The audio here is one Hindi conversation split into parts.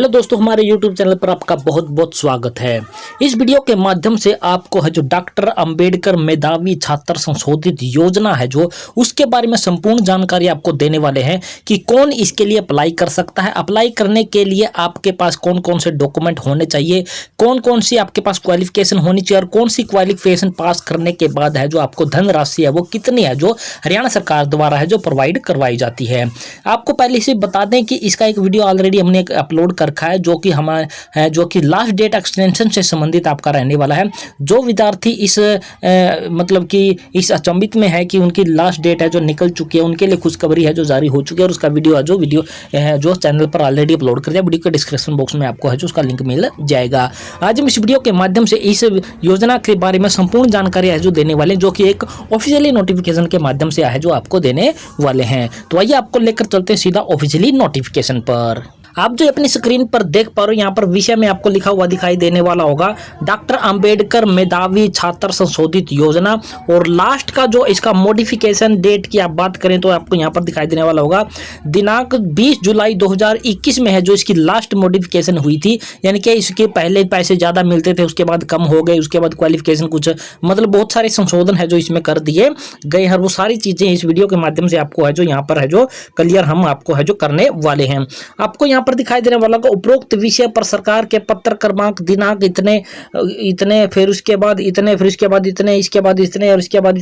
हेलो दोस्तों, हमारे YouTube चैनल पर आपका बहुत बहुत स्वागत है। इस वीडियो के माध्यम से आपको है जो डॉक्टर अंबेडकर मेधावी छात्र संशोधित योजना है जो उसके बारे में संपूर्ण जानकारी आपको देने वाले हैं कि कौन इसके लिए अप्लाई कर सकता है। अप्लाई करने के लिए आपके पास कौन कौन से डॉक्यूमेंट होने चाहिए, कौन कौन सी आपके पास क्वालिफिकेशन होनी चाहिए और कौन सी क्वालिफिकेशन पास करने के बाद है जो आपको धनराशि है वो कितनी है जो हरियाणा सरकार द्वारा है जो प्रोवाइड करवाई जाती है। आपको पहले से बता दें कि इसका एक वीडियो ऑलरेडी हमने अपलोड कर रखा है जो कि हमारे है जो कि लास्ट डेट एक्सटेंशन से संबंधित आपका रहने वाला है। जो विद्यार्थी इस मतलब कि इस अचंभित में है कि उनकी लास्ट डेट है जो निकल चुकी है, उनके लिए खुशखबरी है जो जारी हो चुकी है और उसका वीडियो है जो चैनल पर ऑलरेडी अपलोड कर दिया। वीडियो के डिस्क्रिप्शन बॉक्स में आपको है जो उसका लिंक मिल जाएगा। आज हम इस वीडियो के माध्यम से इस योजना के बारे में संपूर्ण जानकारी है जो देने वाले हैं, जो कि एक ऑफिशियली नोटिफिकेशन के माध्यम से है जो आपको देने वाले हैं। तो आइए आपको लेकर चलते हैं सीधा ऑफिशियली नोटिफिकेशन पर। आप जो अपनी स्क्रीन पर देख पा रहे हो, यहाँ पर विषय में आपको लिखा हुआ दिखाई देने वाला होगा डॉक्टर अंबेडकर मेधावी छात्र संशोधित योजना, और लास्ट का जो इसका मॉडिफिकेशन डेट की आप बात करें तो आपको यहाँ पर दिखाई देने वाला होगा दिनांक 20 जुलाई 2021 में है जो इसकी लास्ट मॉडिफिकेशन हुई थी। यानी कि इसके पहले पैसे ज़्यादा मिलते थे, उसके बाद कम हो गए, उसके बाद क्वालिफिकेशन कुछ मतलब बहुत सारे संशोधन है जो इसमें कर दिए गए हैं। वो सारी चीज़ें इस वीडियो के माध्यम से आपको है जो यहाँ पर है जो क्लियर हम आपको है जो करने वाले हैं। आपको यहाँ पर दिखाई देने वाला उपरोक्त विषय पर सरकार के पत्र क्रमांक दिनांक इतने फिर उसके बाद इतने फिर उसके बाद इतने इसके बाद इतने और इसके बाद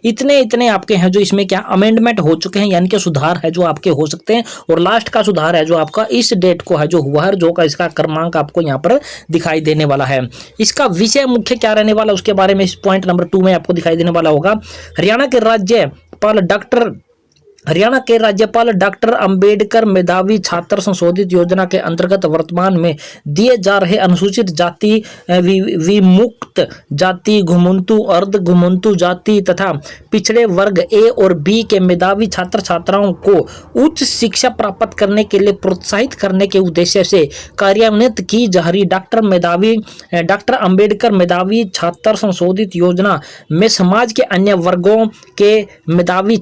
इतने आपके हैं जो इसमें क्या अमेंडमेंट हो चुके हैं, यानी कि सुधार है जो आपके हो सकते हैं। और लास्ट का सुधार है जो आपका इस डेट को है जो हुआ है, जो का इसका क्रमांक आपको यहाँ पर दिखाई देने वाला है। इसका विषय मुख्य क्या रहने वाला उसके बारे में इस पॉइंट नंबर 2 में आपको दिखाई देने वाला होगा। हरियाणा के राज्यपाल डॉक्टर अंबेडकर मेधावी छात्र संशोधित योजना के अंतर्गत वर्तमान में दिए जा रहे अनुसूचित जाति, विमुक्त जाति, घुमंतु, अर्ध घुमंतु जाति तथा पिछड़े वर्ग ए और बी के मेधावी छात्र छात्राओं को उच्च शिक्षा प्राप्त करने के लिए प्रोत्साहित करने के उद्देश्य से कार्यान्वित की जा रही डॉक्टर अंबेडकर मेधावी छात्र संशोधित योजना में समाज के अन्य वर्गों के मेधावी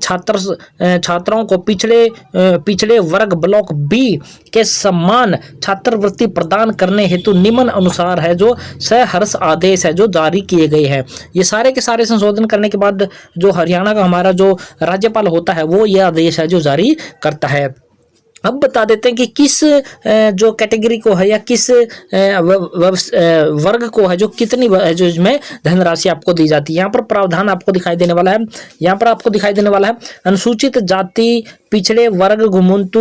छात्राओं को पिछड़े वर्ग ब्लॉक बी के समान छात्रवृत्ति प्रदान करने हेतु निम्न अनुसार है जो सहर्ष आदेश है जो जारी किए गए हैं। ये सारे के सारे संशोधन करने के बाद जो हरियाणा का हमारा जो राज्यपाल होता है वो ये आदेश है जो जारी करता है। अब बता देते हैं कि किस जो कैटेगरी को है या किस वर्ग को है जो कितनी जो इसमें धनराशि आपको दी जाती है। यहाँ पर प्रावधान आपको दिखाई देने वाला है। यहाँ पर आपको दिखाई देने वाला है अनुसूचित जाति, पिछड़े वर्ग, घुमंतु,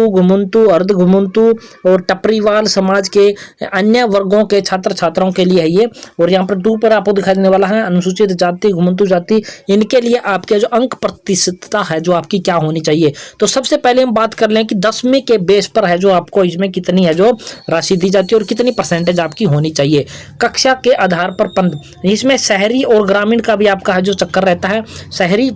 अर्ध घुमंतु और टपरीवाल समाज के अन्य वर्गों के छात्र छात्राओं के लिए है ये। और यहाँ पर 2 पर आपको दिखाई देने वाला है अनुसूचित जाति, घुमंतु जाति, इनके लिए आपके जो अंक प्रतिशतता है जो आपकी क्या होनी चाहिए। तो सबसे पहले हम बात कर लें कि 10वीं के बेस पर है जो आपको इसमें कितनी है जो राशि दी जाती है और कितनी परसेंटेज आपकी होनी चाहिए। कक्षा के आधार पर इसमें शहरी और ग्रामीण का भी आपका है जो चक्कर रहता है। शहरी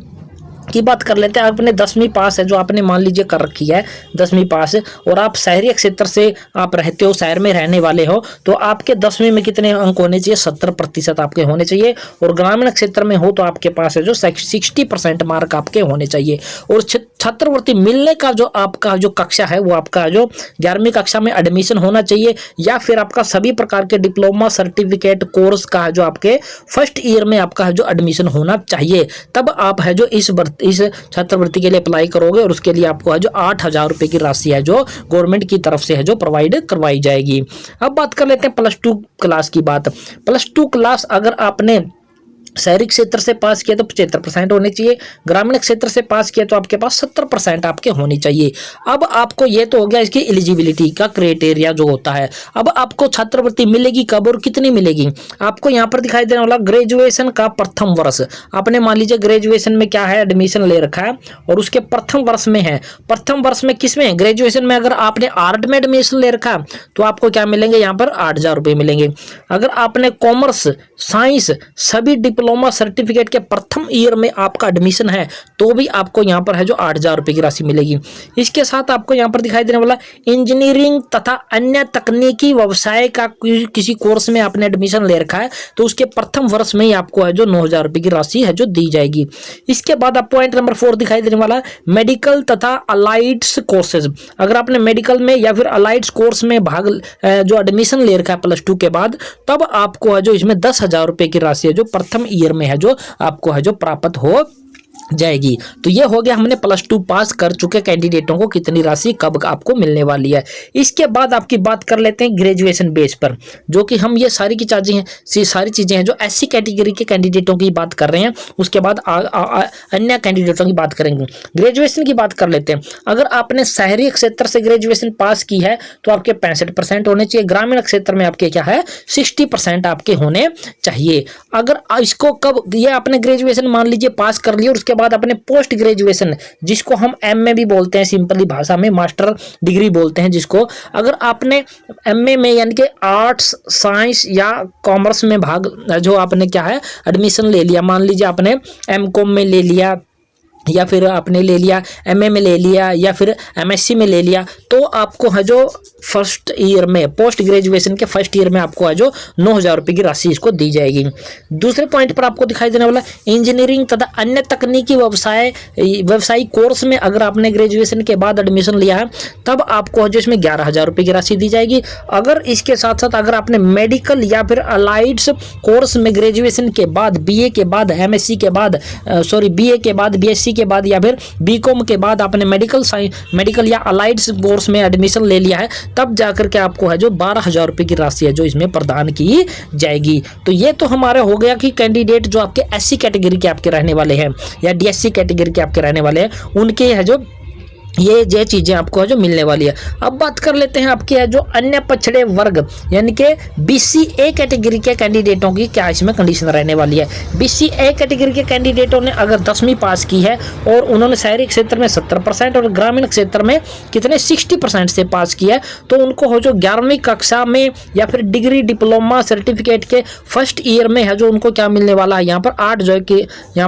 की बात कर लेते हैं। आपने 10वीं पास है जो आपने मान लीजिए कर रखी है 10वीं पास, और आप शहरी क्षेत्र से आप रहते हो, शहर में रहने वाले हो, तो आपके 10वीं में कितने अंक होने चाहिए? 70% आपके होने चाहिए। और ग्रामीण क्षेत्र में हो तो आपके पास है जो 60% मार्क आपके होने चाहिए। और छात्रवृत्ति मिलने का जो आपका जो कक्षा है वो आपका जो 11वीं कक्षा में एडमिशन होना चाहिए, या फिर आपका सभी प्रकार के डिप्लोमा सर्टिफिकेट कोर्स का जो आपके फर्स्ट ईयर में आपका है जो एडमिशन होना चाहिए। तब आप है जो इस छात्रवृत्ति के लिए अप्लाई करोगे और उसके लिए आपको है जो 8,000 रुपए की राशि है जो गवर्नमेंट की तरफ से है जो प्रोवाइड करवाई जाएगी। अब बात कर लेते हैं +2 क्लास की बात। +2 क्लास अगर आपने शहरी क्षेत्र से पास किया तो 75% होने चाहिए, ग्रामीण क्षेत्र से पास किया तो आपके पास 70% आपके होनी चाहिए। अब आपको ये तो हो गया इसकी एलिजिबिलिटी का क्राइटेरिया जो होता है। अब आपको छात्रवृत्ति मिलेगी कब और कितनी मिलेगी? आपको यहाँ पर दिखाई देने वाला ग्रेजुएशन का प्रथम वर्ष, आपने मान लीजिए ग्रेजुएशन में क्या है एडमिशन ले रखा है और उसके प्रथम वर्ष में है। प्रथम वर्ष में किस में? ग्रेजुएशन में। अगर आपने आर्ट में एडमिशन ले रखा है तो आपको क्या मिलेंगे? यहाँ पर 8,000 रुपये मिलेंगे। अगर आपने कॉमर्स, साइंस, सभी डिप्लोमा सर्टिफिकेट के प्रथम ईयर में आपका एडमिशन है तो भी आपको यहाँ पर है जो 8,000 रुपये की राशि मिलेगी। इसके साथ आपको यहाँ पर दिखाई देने वाला इंजीनियरिंग तथा अन्य तकनीकी व्यवसाय का किसी कोर्स में आपने एडमिशन ले रखा है तो उसके प्रथम वर्ष में ही आपको है जो 9,000 रुपये की राशि है जो दी जाएगी। इसके बाद आप पॉइंट नंबर 4 दिखाई देने वाला मेडिकल तथा अलाइड्स कोर्सेज। अगर आपने मेडिकल में या फिर अलाइड्स कोर्स में भाग जो एडमिशन ले रखा है +2 के बाद, तब आपको है जो इसमें 10,000 रुपये की राशि है जो प्रथम ईयर में है जो आपको है जो प्राप्त हो जाएगी। तो ये हो गया हमने +2 पास कर चुके कैंडिडेटों को कितनी राशि कब आपको मिलने वाली है। इसके बाद आपकी बात कर लेते हैं ग्रेजुएशन बेस पर, जो कि हम ये सारी चीजें हैं जो SC कैटेगरी के कैंडिडेटों की बात कर रहे हैं। उसके बाद अन्य कैंडिडेटों की बात करेंगे। ग्रेजुएशन की बात कर लेते हैं। अगर आपने शहरी क्षेत्र से ग्रेजुएशन पास की है तो आपके 65% होने चाहिए। ग्रामीण क्षेत्र में आपके क्या है 60% आपके होने चाहिए। अगर इसको कब ये आपने ग्रेजुएशन मान लीजिए पास कर लिया और उसके बाद अपने पोस्ट ग्रेजुएशन, जिसको हम MA भी बोलते हैं, सिंपली भाषा में मास्टर डिग्री बोलते हैं जिसको, अगर आपने MA में यानी कि आर्ट्स साइंस या कॉमर्स में भाग जो आपने क्या है एडमिशन ले लिया, मान लीजिए आपने MCOM में ले लिया या फिर आपने ले लिया MA में ले लिया या फिर MSc में ले लिया, तो आपको है जो फर्स्ट ईयर में पोस्ट ग्रेजुएशन के फर्स्ट ईयर में आपको है जो 9,000 रुपये की राशि इसको दी जाएगी। दूसरे पॉइंट पर आपको दिखाई देने वाला इंजीनियरिंग तथा अन्य तकनीकी व्यवसायिक कोर्स में अगर आपने ग्रेजुएशन के बाद एडमिशन लिया है तब आपको जो इसमें 11,000 रुपये की राशि दी जाएगी। अगर इसके साथ साथ अगर आपने मेडिकल या फिर अलाइड्स कोर्स में ग्रेजुएशन के बाद BA के बाद MSc के बाद BA के बाद BSc के बाद या फिर BCom के बाद आपने मेडिकल या अलाइड्स कोर्स में एडमिशन ले लिया है, तब जाकर के आपको है जो 12,000 रुपये की राशि है जो इसमें प्रदान की जाएगी। तो ये तो हमारे हो गया कि कैंडिडेट जो आपके SC कैटेगरी के आपके रहने वाले हैं या DSC कैटेगरी के आपके रहने वाले हैं उनके है जो ये चीजें आपको है जो मिलने वाली है। अब बात कर लेते हैं आपके है जो अन्य पछड़े वर्ग यानी कि BCA कैटेगरी के कैंडिडेटों की क्या इसमें कंडीशन रहने वाली है। BCA कैटेगरी के कैंडिडेटों ने अगर 10वीं पास की है और उन्होंने शहरी क्षेत्र में 70% और ग्रामीण क्षेत्र में कितने 60% से पास किया है, तो उनको हो जो 11वीं कक्षा में या फिर डिग्री डिप्लोमा सर्टिफिकेट के फर्स्ट ईयर में है जो उनको क्या मिलने वाला है, यहाँ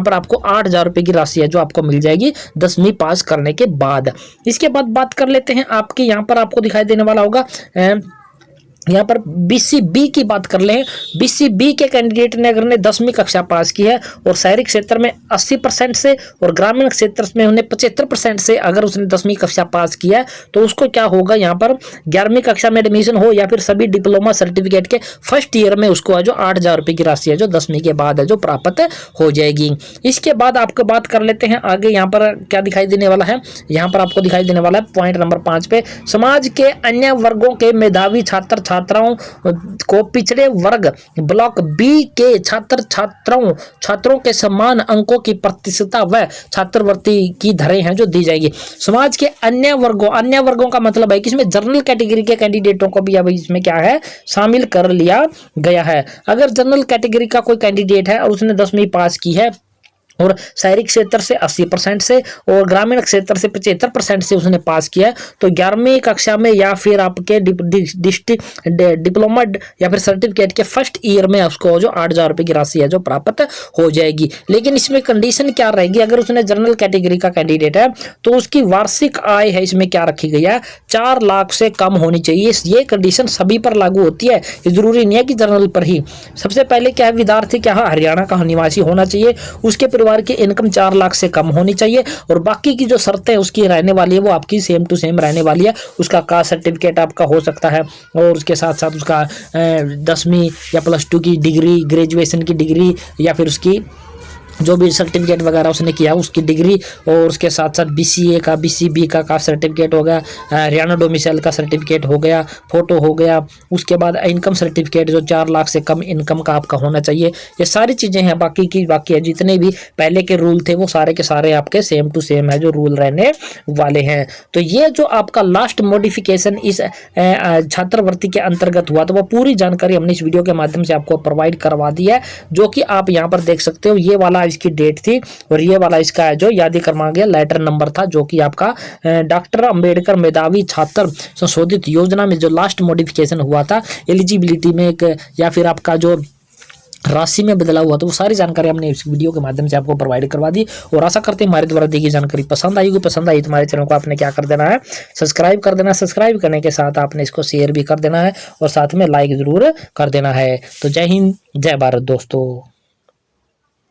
पर आपको 8,000 रुपये की राशि है जो आपको मिल जाएगी 10वीं पास करने के बाद। इसके बाद बात कर लेते हैं आपके यहाँ पर आपको दिखाई देने वाला होगा यहाँ पर BCB की बात कर लें। BCB के कैंडिडेट ने अगर 10वीं कक्षा पास की है और शहरी क्षेत्र में 80% से और ग्रामीण क्षेत्र में उन्हें 75% से अगर उसने 10वीं कक्षा पास किया है तो उसको क्या होगा, यहाँ पर 11वीं कक्षा में एडमिशन हो या फिर सभी डिप्लोमा सर्टिफिकेट के फर्स्ट ईयर में उसको है जो 8,000 रुपये की राशि है जो 10वीं के बाद है जो प्राप्त हो जाएगी। इसके बाद आपको बात कर लेते हैं आगे यहाँ पर क्या दिखाई देने वाला है। यहाँ पर आपको दिखाई देने वाला है पॉइंट नंबर 5 पे, समाज के अन्य वर्गों के मेधावी छात्रों को पिछड़े वर्ग ब्लॉक B के छात्रों के समान अंकों की प्रतिशतता व छात्रवृत्ति की दरें हैं जो दी जाएगी। समाज के अन्य वर्गों का मतलब है कि इसमें जनरल कैटेगरी के कैंडिडेटों को भी अब इसमें क्या है शामिल कर लिया गया है। अगर जनरल कैटेगरी का कोई कैंडिडेट है और उसने 10वीं पास की है और शहरी क्षेत्र से 80% से और ग्रामीण क्षेत्र से 75% से उसने पास किया है, तो 11वीं कक्षा में या फिर आपके डिप्लोमा या फिर सर्टिफिकेट के फर्स्ट ईयर में उसको जो 8,000 रुपये की राशि है जो प्राप्त हो जाएगी। लेकिन इसमें कंडीशन क्या रहेगी, अगर उसने जनरल कैटेगरी का कैंडिडेट है तो उसकी वार्षिक आय है इसमें क्या रखी गई है 4 लाख से कम होनी चाहिए। ये कंडीशन सभी पर लागू होती है, ये जरूरी नहीं है कि जनरल पर ही। सबसे पहले क्या है, विद्यार्थी क्या है हरियाणा का निवासी होना चाहिए, उसके परिवार की इनकम 4 लाख से कम होनी चाहिए और बाकी की जो शर्तें उसकी रहने वाली है वो आपकी सेम टू सेम रहने वाली है। उसका कास्ट सर्टिफिकेट आपका हो सकता है और उसके साथ साथ उसका 10वीं या +2 की डिग्री, ग्रेजुएशन की डिग्री या फिर उसकी जो भी सर्टिफिकेट वगैरह उसने किया उसकी डिग्री और उसके साथ साथ BCA का BCB का कास्ट सर्टिफिकेट हो गया, हरियाणा डोमिसाइल का सर्टिफिकेट हो गया, फोटो हो गया, उसके बाद इनकम सर्टिफिकेट जो 4 लाख से कम इनकम का आपका होना चाहिए। ये सारी चीज़ें हैं, बाकी है जितने भी पहले के रूल थे वो सारे के सारे आपके सेम टू सेम है जो रूल रहने वाले हैं। तो ये जो आपका लास्ट मॉडिफिकेशन इस छात्रवृत्ति के अंतर्गत हुआ तो वो पूरी जानकारी हमने इस वीडियो के माध्यम से आपको प्रोवाइड करवा दी है, जो कि आप यहाँ पर देख सकते हो। ये वाला इसकी डेट थी और ये वाला इसका है जो याद करवा गया लेटर नंबर था, जो कि आपका डॉक्टर अंबेडकर मेधावी छात्र संशोधित योजना में जो लास्ट मॉडिफिकेशन हुआ था एलिजिबिलिटी में एक या फिर आपका जो राशि में बदलाव हुआ, तो वो सारी जानकारी हमने इस वीडियो के माध्यम से आपको प्रोवाइड करवा दी। और आशा करते हैं हमारे द्वारा दी गई जानकारी पसंद आई होगी। पसंद आई तो हमारे चैनल को आपने क्या कर देना है, सब्सक्राइब कर देना है। सब्सक्राइब करने के साथ आपने इसको शेयर भी कर देना है और साथ में लाइक जरूर कर देना है। तो जय हिंद, जय भारत दोस्तों।